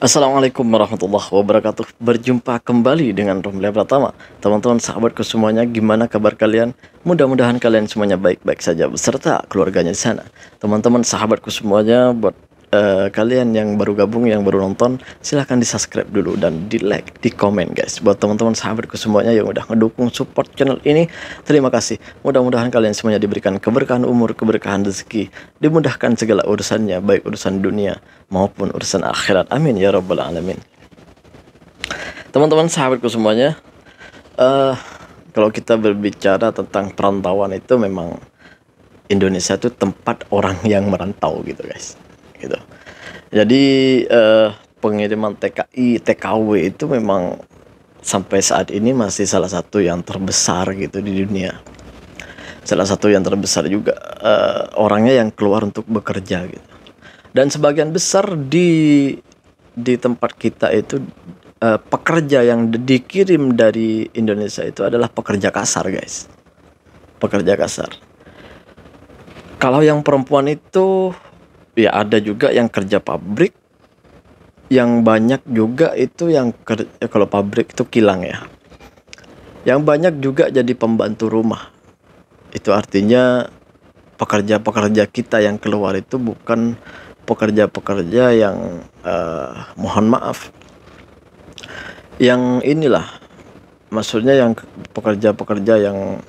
Assalamualaikum warahmatullahi wabarakatuh. Berjumpa kembali dengan Romli Pratama. Teman-teman sahabatku semuanya, gimana kabar kalian? Mudah-mudahan kalian semuanya baik-baik saja beserta keluarganya di sana. Teman-teman sahabatku semuanya, buat kalian yang baru gabung, yang baru nonton, silahkan di subscribe dulu dan di like, di komen guys. Buat teman-teman sahabatku semuanya yang udah ngedukung support channel ini, terima kasih. Mudah-mudahan kalian semuanya diberikan keberkahan umur, keberkahan rezeki, dimudahkan segala urusannya, baik urusan dunia maupun urusan akhirat. Amin ya rabbal alamin. Teman-teman sahabatku semuanya, kalau kita berbicara tentang perantauan itu memang Indonesia itu tempat orang yang merantau gitu guys. Gitu. Jadi pengiriman TKI, TKW itu memang sampai saat ini masih salah satu yang terbesar gitu di dunia. Salah satu yang terbesar juga orangnya yang keluar untuk bekerja gitu. Dan sebagian besar di tempat kita itu pekerja yang dikirim dari Indonesia itu adalah pekerja kasar guys. Pekerja kasar. Kalau yang perempuan itu ya ada juga yang kerja pabrik, yang banyak juga itu yang kalau pabrik itu kilang ya. Yang banyak juga jadi pembantu rumah. Itu artinya pekerja-pekerja kita yang keluar itu bukan pekerja-pekerja yang mohon maaf, yang inilah maksudnya, yang pekerja-pekerja yang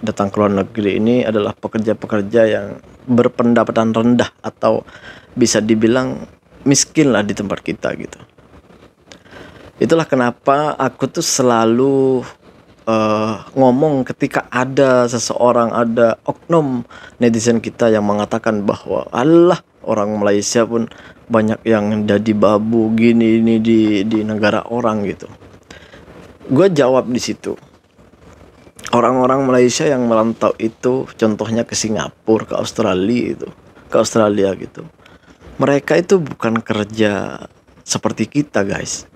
datang ke luar negeri ini adalah pekerja-pekerja yang berpendapatan rendah atau bisa dibilang miskin lah di tempat kita gitu. Itulah kenapa aku tuh selalu ngomong ketika ada seseorang, ada oknum netizen kita yang mengatakan bahwa Allah, orang Malaysia pun banyak yang jadi babu gini ini di negara orang gitu. Gue jawab di situ, orang-orang Malaysia yang merantau itu contohnya ke Singapura, ke Australia itu, ke Australia gitu. Mereka itu bukan kerja seperti kita guys.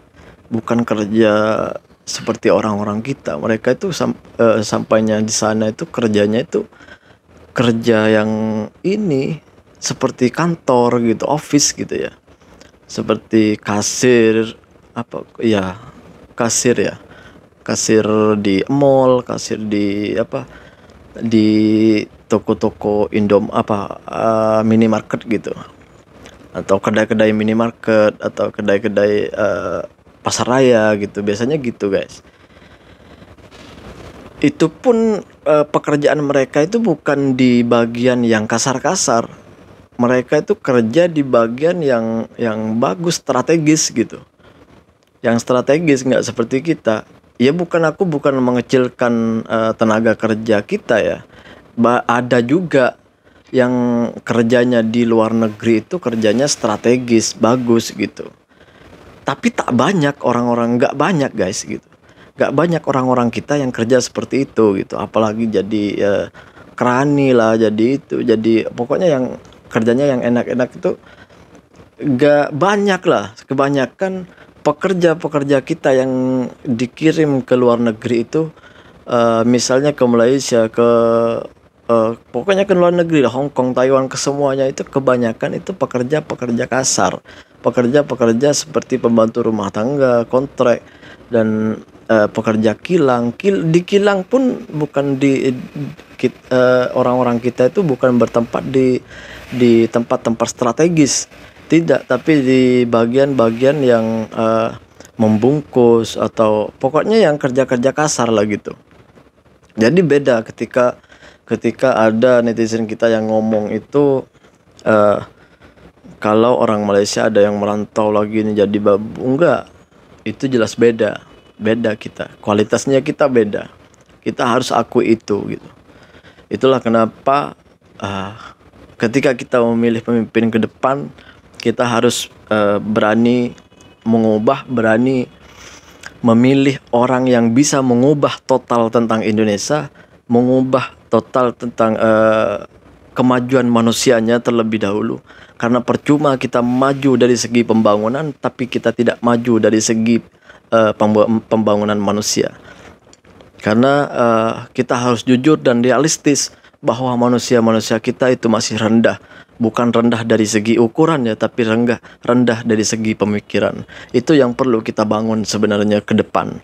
Bukan kerja seperti orang-orang kita. Mereka itu sampainya di sana itu kerjanya itu kerja yang ini seperti kantor gitu, office gitu ya. Seperti kasir kasir ya. Kasir di mall, kasir di di toko-toko minimarket gitu, atau kedai-kedai minimarket, atau kedai-kedai pasar raya gitu, biasanya gitu guys. Itu pun pekerjaan mereka itu bukan di bagian yang kasar-kasar, mereka itu kerja di bagian yang bagus, strategis gitu, yang strategis, nggak seperti kita. Ya aku bukan mengecilkan tenaga kerja kita ya. Ada juga yang kerjanya di luar negeri itu kerjanya strategis, bagus gitu. Tapi tak banyak orang-orang, nggak banyak guys gitu. Nggak banyak orang-orang kita yang kerja seperti itu gitu. Apalagi jadi kerani lah, jadi itu, jadi pokoknya yang kerjanya yang enak-enak itu nggak banyak lah. Kebanyakan pekerja-pekerja kita yang dikirim ke luar negeri itu misalnya ke Malaysia, ke pokoknya ke luar negeri lah, Hong Kong, Taiwan, ke semuanya itu kebanyakan itu pekerja-pekerja kasar, pekerja-pekerja seperti pembantu rumah tangga, kontrak, dan pekerja kilang. Di kilang pun bukan orang-orang kita itu bukan bertempat di tempat-tempat strategis. Tidak, tapi di bagian-bagian yang membungkus atau pokoknya yang kerja-kerja kasar lah gitu. Jadi beda ketika ada netizen kita yang ngomong itu kalau orang Malaysia ada yang merantau lagi nih jadi babu. Enggak, itu jelas beda kita. Kualitasnya kita beda. Kita harus akui itu gitu. Itulah kenapa ketika kita memilih pemimpin ke depan, kita harus berani mengubah, berani memilih orang yang bisa mengubah total tentang Indonesia, mengubah total tentang kemajuan manusianya terlebih dahulu. Karena percuma kita maju dari segi pembangunan, tapi kita tidak maju dari segi pembangunan manusia. Karena kita harus jujur dan realistis bahwa manusia-manusia kita itu masih rendah. Bukan rendah dari segi ukuran ya, tapi rendah dari segi pemikiran. Itu yang perlu kita bangun sebenarnya ke depan.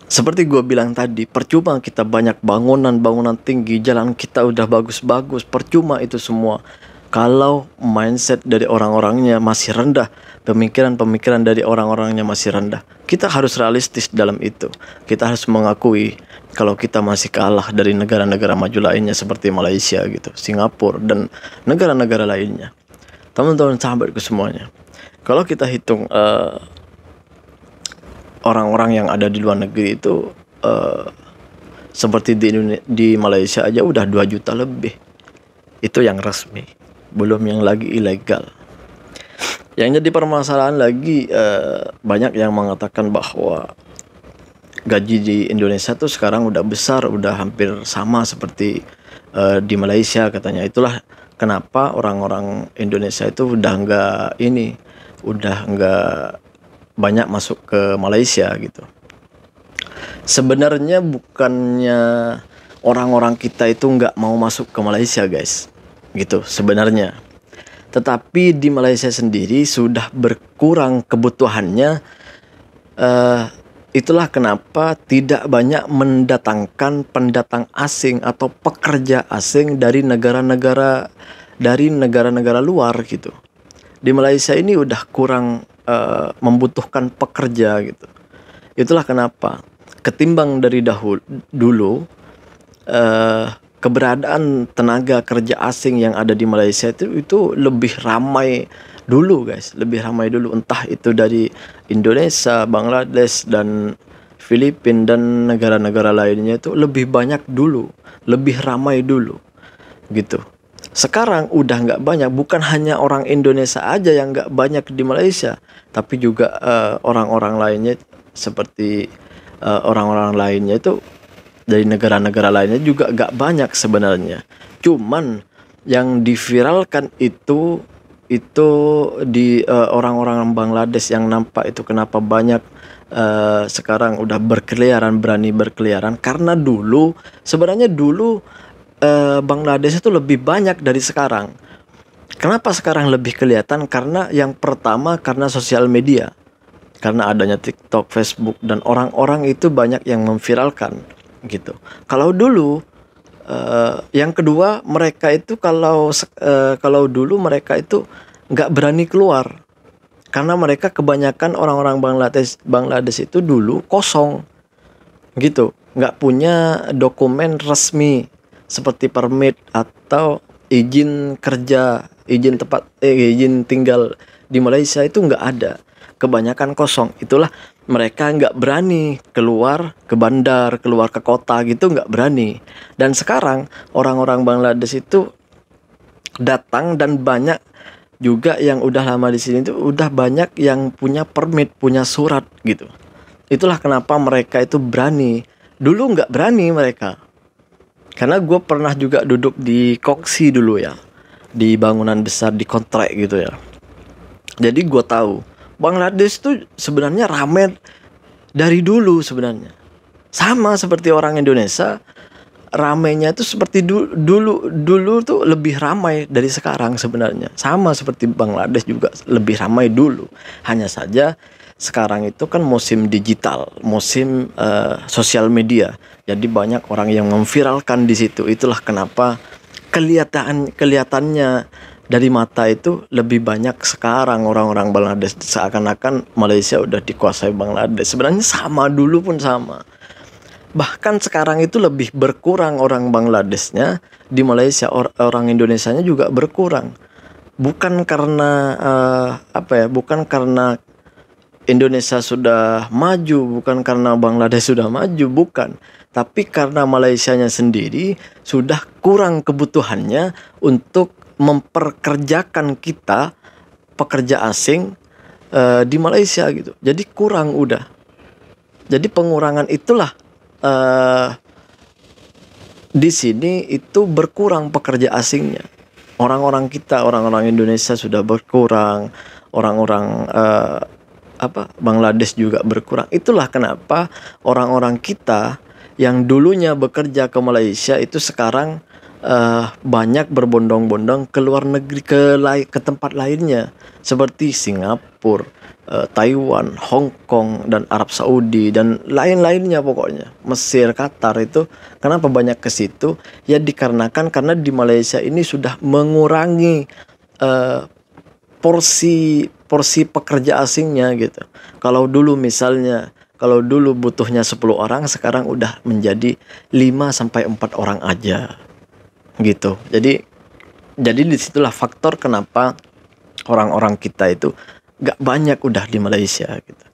Seperti gue bilang tadi, percuma kita banyak bangunan tinggi, jalan kita udah bagus-bagus, percuma itu semua kalau mindset dari orang-orangnya masih rendah, pemikiran-pemikiran dari orang-orangnya masih rendah. Kita harus realistis dalam itu. Kita harus mengakui kalau kita masih kalah dari negara-negara maju lainnya seperti Malaysia gitu, Singapura dan negara-negara lainnya. Teman-teman sahabatku semuanya, kalau kita hitung orang-orang yang ada di luar negeri itu seperti di Malaysia aja udah 2 juta lebih. Itu yang resmi, belum yang lagi ilegal. Yang jadi permasalahan lagi, banyak yang mengatakan bahwa gaji di Indonesia tuh sekarang udah besar, udah hampir sama seperti di Malaysia katanya. Itulah kenapa orang-orang Indonesia itu udah nggak banyak masuk ke Malaysia gitu. Sebenarnya bukannya orang-orang kita itu nggak mau masuk ke Malaysia guys, gitu sebenarnya. Tetapi di Malaysia sendiri sudah berkurang kebutuhannya. Itulah kenapa tidak banyak mendatangkan pendatang asing atau pekerja asing dari negara-negara luar gitu. Di Malaysia ini udah kurang membutuhkan pekerja gitu. Itulah kenapa ketimbang dari dulu keberadaan tenaga kerja asing yang ada di Malaysia itu lebih ramai dulu guys, lebih ramai dulu, entah itu dari Indonesia, Bangladesh dan Filipina dan negara-negara lainnya itu lebih banyak dulu, lebih ramai dulu gitu. Sekarang udah nggak banyak, bukan hanya orang Indonesia aja yang nggak banyak di Malaysia, tapi juga orang-orang lainnya seperti orang-orang lainnya itu dari negara-negara lainnya juga nggak banyak sebenarnya. Cuman yang diviralkan itu di orang-orang Bangladesh yang nampak itu kenapa banyak sekarang udah berani berkeliaran, karena sebenarnya dulu Bangladesh itu lebih banyak dari sekarang. Kenapa sekarang lebih kelihatan? Karena yang pertama karena sosial media, karena adanya TikTok, Facebook, dan orang-orang itu banyak yang memviralkan gitu. Kalau dulu yang kedua, mereka itu kalau dulu mereka itu nggak berani keluar, karena mereka kebanyakan orang-orang Bangladesh itu dulu kosong gitu, nggak punya dokumen resmi seperti permit atau izin kerja, izin tinggal di Malaysia itu nggak ada, kebanyakan kosong. Itulah mereka nggak berani keluar ke bandar, keluar ke kota gitu, nggak berani. Dan sekarang orang-orang Bangladesh itu datang, dan banyak juga yang udah lama di sini itu udah banyak yang punya permit, punya surat gitu. Itulah kenapa mereka itu berani. Dulu nggak berani mereka. Karena gue pernah juga duduk di koksi dulu ya, di bangunan besar, di kontrak gitu ya. Jadi gue tahu Bangladesh tuh sebenarnya ramai dari dulu sebenarnya. Sama seperti orang Indonesia, ramainya itu seperti dulu tuh lebih ramai dari sekarang sebenarnya. Sama seperti Bangladesh juga lebih ramai dulu. Hanya saja sekarang itu kan musim digital, musim sosial media. Jadi banyak orang yang memviralkan di situ. Itulah kenapa kelihatannya dari mata itu lebih banyak sekarang orang-orang Bangladesh, seakan-akan Malaysia udah dikuasai Bangladesh. Sebenarnya sama, dulu pun sama. Bahkan sekarang itu lebih berkurang orang Bangladeshnya di Malaysia, orang Indonesianya juga berkurang. Bukan karena bukan karena Indonesia sudah maju, bukan karena Bangladesh sudah maju, bukan. Tapi karena Malaysianya sendiri sudah kurang kebutuhannya untuk memperkerjakan kita pekerja asing di Malaysia gitu. Jadi kurang udah. Jadi pengurangan itulah di sini itu berkurang pekerja asingnya. Orang-orang kita, orang-orang Indonesia sudah berkurang, orang-orang Bangladesh juga berkurang. Itulah kenapa orang-orang kita yang dulunya bekerja ke Malaysia itu sekarang banyak berbondong-bondong ke luar negeri, ke tempat lainnya seperti Singapura, Taiwan, Hong Kong, dan Arab Saudi, dan lain-lainnya pokoknya. Mesir, Qatar itu kenapa banyak ke situ? Ya dikarenakan karena di Malaysia ini sudah mengurangi eh, porsi pekerja asingnya gitu. Kalau dulu butuhnya 10 orang, sekarang udah menjadi 5 sampai 4 orang aja gitu. Jadi disitulah faktor kenapa orang-orang kita itu gak banyak udah di Malaysia gitu.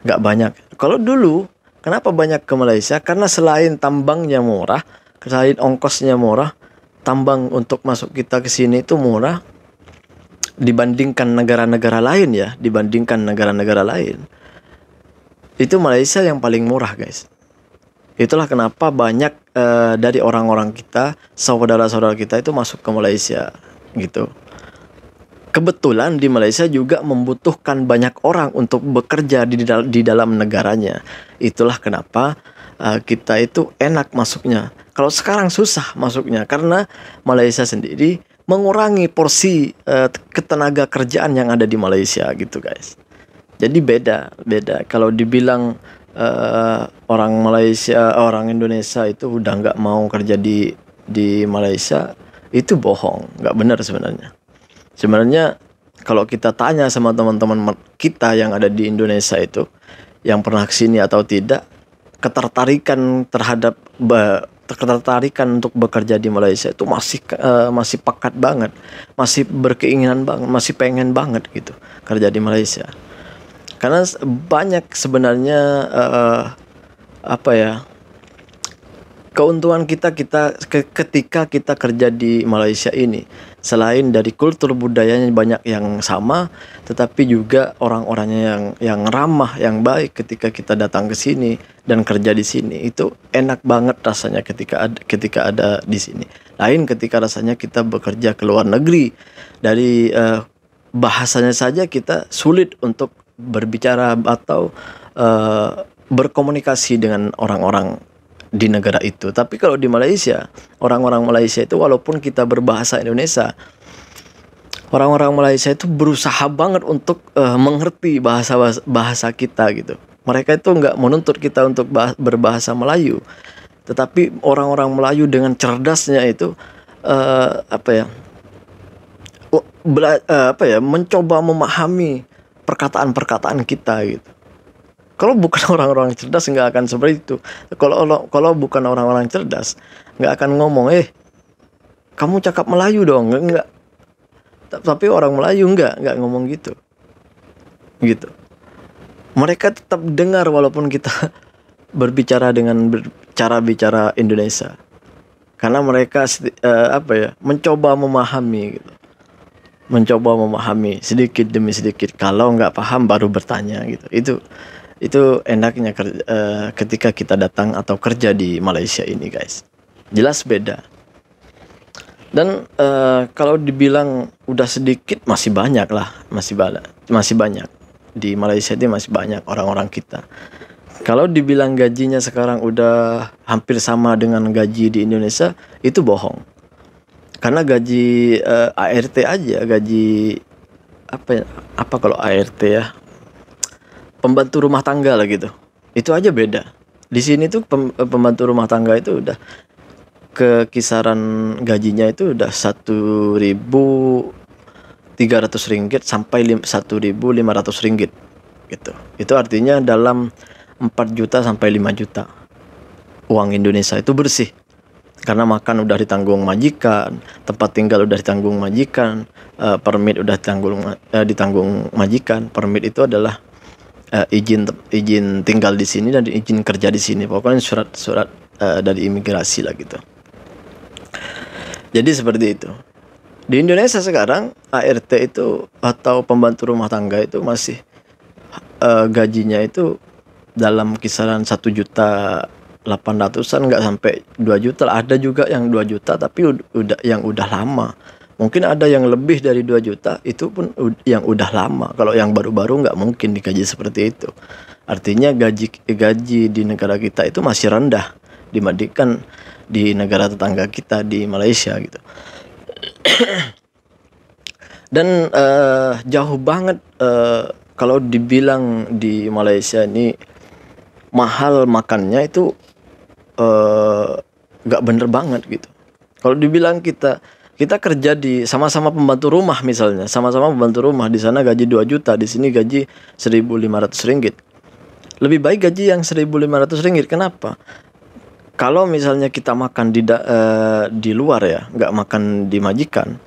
Gak banyak. Kalau dulu kenapa banyak ke Malaysia? Karena selain tambangnya murah, selain ongkosnya murah, tambang untuk masuk kita ke sini itu murah dibandingkan negara-negara lain ya, dibandingkan negara-negara lain. Itu Malaysia yang paling murah, guys. Itulah kenapa banyak dari orang-orang kita, saudara-saudara kita itu masuk ke Malaysia gitu. Kebetulan di Malaysia juga membutuhkan banyak orang untuk bekerja di dalam negaranya. Itulah kenapa kita itu enak masuknya. Kalau sekarang susah masuknya karena Malaysia sendiri mengurangi porsi ketenaga kerjaan yang ada di Malaysia gitu, guys. Jadi beda. Kalau dibilang orang Malaysia, orang Indonesia itu udah nggak mau kerja di Malaysia, itu bohong, nggak benar sebenarnya. Sebenarnya kalau kita tanya sama teman-teman kita yang ada di Indonesia itu, yang pernah kesini atau tidak, ketertarikan untuk bekerja di Malaysia itu masih pekat banget, masih berkeinginan banget, masih pengen banget gitu kerja di Malaysia. Karena banyak sebenarnya keuntungan kita ketika kita kerja di Malaysia ini, selain dari kultur budayanya banyak yang sama, tetapi juga orang-orangnya yang ramah, yang baik ketika kita datang ke sini dan kerja di sini. Itu enak banget rasanya ketika ada di sini. Lain ketika rasanya kita bekerja ke luar negeri. Dari bahasanya saja kita sulit untuk berbicara atau berkomunikasi dengan orang-orang di negara itu. Tapi kalau di Malaysia, orang-orang Malaysia itu walaupun kita berbahasa Indonesia, orang-orang Malaysia itu berusaha banget untuk mengerti bahasa kita gitu. Mereka itu nggak menuntut kita untuk berbahasa Melayu, tetapi orang-orang Melayu dengan cerdasnya itu mencoba memahami perkataan-perkataan kita gitu. Kalau bukan orang-orang cerdas nggak akan seperti itu. Kalau bukan orang-orang cerdas nggak akan ngomong, kamu cakap Melayu dong, nggak. Tapi orang Melayu nggak ngomong gitu. Mereka tetap dengar walaupun kita berbicara dengan cara bicara Indonesia, karena mereka mencoba memahami gitu. Mencoba memahami sedikit demi sedikit. Kalau nggak paham baru bertanya gitu. Itu enaknya ketika kita datang atau kerja di Malaysia ini, guys. Jelas beda. Dan kalau dibilang udah sedikit, masih banyak lah, masih banyak di Malaysia ini, masih banyak orang-orang kita. Kalau dibilang gajinya sekarang udah hampir sama dengan gaji di Indonesia, itu bohong. Karena gaji ART aja, gaji apa kalau ART ya, pembantu rumah tangga lah gitu, itu aja beda. Di sini tuh pembantu rumah tangga itu udah ke kisaran gajinya itu udah 1.300 ringgit sampai 1.500 ringgit gitu. Itu artinya dalam 4 juta sampai 5 juta uang Indonesia itu bersih. Karena makan udah ditanggung majikan, tempat tinggal udah ditanggung majikan, permit udah ditanggung majikan. Permit itu adalah izin tinggal di sini dan izin kerja di sini. Pokoknya surat dari imigrasi lah gitu. Jadi seperti itu. Di Indonesia sekarang ART itu atau pembantu rumah tangga itu masih gajinya itu dalam kisaran 1.800.000-an, nggak sampai 2 juta. Ada juga yang 2 juta tapi udah lama. Mungkin ada yang lebih dari 2 juta, itu pun yang udah lama. Kalau yang baru-baru nggak mungkin digaji seperti itu. Artinya gaji di negara kita itu masih rendah dibandingkan di negara tetangga kita di Malaysia gitu. Dan jauh banget kalau dibilang di Malaysia ini mahal makannya itu nggak bener banget gitu. Kalau dibilang kita kerja di sama-sama pembantu rumah misalnya, sama-sama pembantu rumah, di sana gaji 2 juta, di sini gaji 1.500 ringgit. Lebih baik gaji yang 1.500 ringgit. Kenapa? Kalau misalnya kita makan di luar ya, nggak makan di majikan,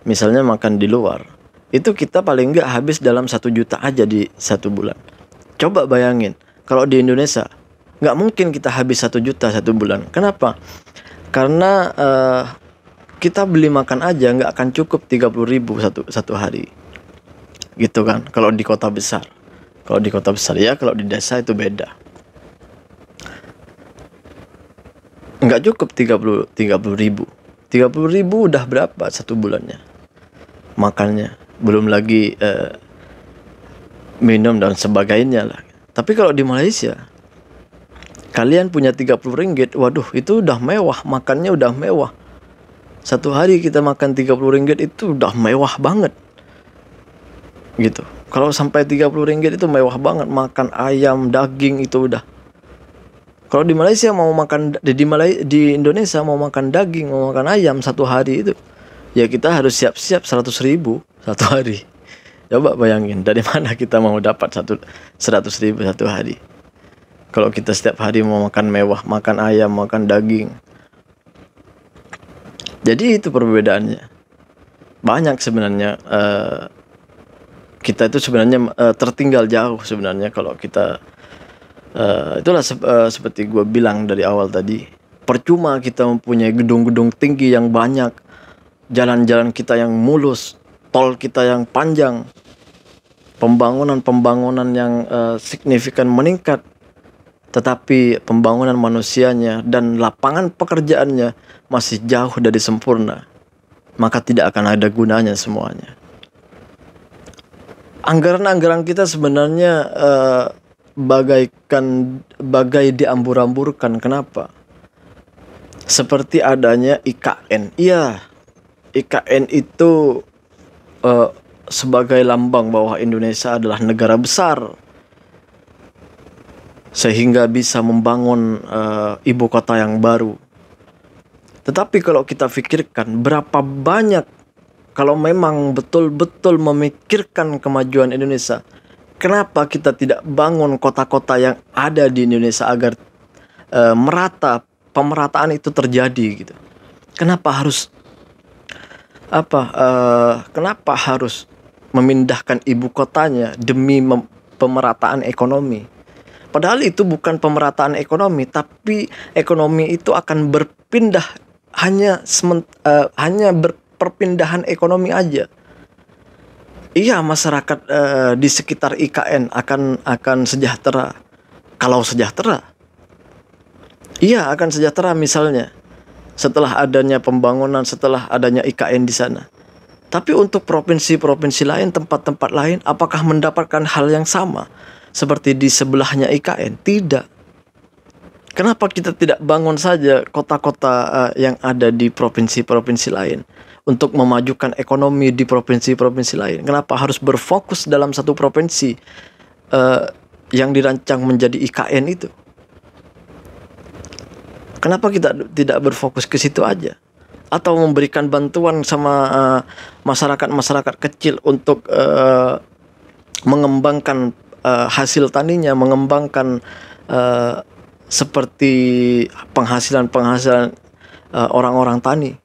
misalnya makan di luar, itu kita paling nggak habis dalam 1 juta aja di 1 bulan. Coba bayangin, kalau di Indonesia, nggak mungkin kita habis 1 juta 1 bulan. Kenapa? Karena kita beli makan aja nggak akan cukup 30.000 satu hari. Gitu kan, kalau di kota besar. Kalau di kota besar ya, kalau di desa itu beda. Nggak cukup 30.000. 30.000 udah berapa 1 bulannya makannya, belum lagi minum dan sebagainya lah. Tapi kalau di Malaysia kalian punya 30 ringgit, waduh itu udah mewah, makannya udah mewah. 1 hari kita makan 30 ringgit itu udah mewah banget gitu. Kalau sampai 30 ringgit itu mewah banget, makan ayam, daging itu udah. Kalau di Malaysia mau makan di Indonesia mau makan daging, mau makan ayam 1 hari itu, ya kita harus siap-siap 100.000 1 hari. Coba bayangin, dari mana kita mau dapat 100.000 1 hari? Kalau kita setiap hari mau makan mewah, makan ayam, makan daging. Jadi itu perbedaannya. Banyak sebenarnya. Kita itu sebenarnya tertinggal jauh sebenarnya kalau kita. Itulah seperti gue bilang dari awal tadi. Percuma kita mempunyai gedung-gedung tinggi yang banyak, jalan-jalan kita yang mulus, tol kita yang panjang, pembangunan yang signifikan meningkat, tetapi pembangunan manusianya dan lapangan pekerjaannya masih jauh dari sempurna, maka tidak akan ada gunanya semuanya. Anggaran-anggaran kita sebenarnya bagai diambur-amburkan. Kenapa? Seperti adanya IKN. Iya, IKN itu sebagai lambang bahwa Indonesia adalah negara besar, sehingga bisa membangun ibu kota yang baru. Tetapi kalau kita pikirkan berapa banyak, kalau memang betul-betul memikirkan kemajuan Indonesia, kenapa kita tidak bangun kota-kota yang ada di Indonesia agar pemerataan itu terjadi gitu? Kenapa harus kenapa harus memindahkan ibu kotanya demi pemerataan ekonomi? Padahal itu bukan pemerataan ekonomi, tapi ekonomi itu akan berpindah hanya perpindahan ekonomi aja. Iya, masyarakat di sekitar IKN akan sejahtera. Kalau sejahtera, iya akan sejahtera misalnya setelah adanya pembangunan, setelah adanya IKN di sana. Tapi untuk provinsi-provinsi lain, tempat-tempat lain, apakah mendapatkan hal yang sama seperti di sebelahnya IKN? Tidak. Kenapa kita tidak bangun saja kota-kota yang ada di provinsi-provinsi lain untuk memajukan ekonomi di provinsi-provinsi lain? Kenapa harus berfokus dalam satu provinsi yang dirancang menjadi IKN itu? Kenapa kita tidak berfokus ke situ aja? Atau memberikan bantuan sama masyarakat-masyarakat kecil untuk mengembangkan hasil taninya, mengembangkan seperti penghasilan orang-orang tani.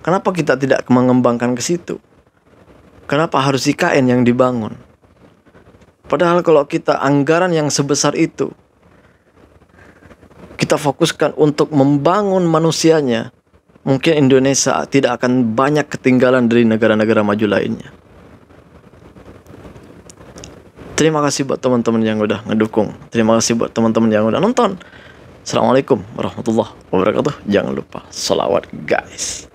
Kenapa kita tidak mengembangkan ke situ? Kenapa harus IKN yang dibangun? Padahal kalau kita anggaran yang sebesar itu kita fokuskan untuk membangun manusianya, mungkin Indonesia tidak akan banyak ketinggalan dari negara-negara maju lainnya. Terima kasih buat teman-teman yang udah ngedukung. Terima kasih buat teman-teman yang udah nonton. Assalamualaikum warahmatullahi wabarakatuh. Jangan lupa sholawat guys.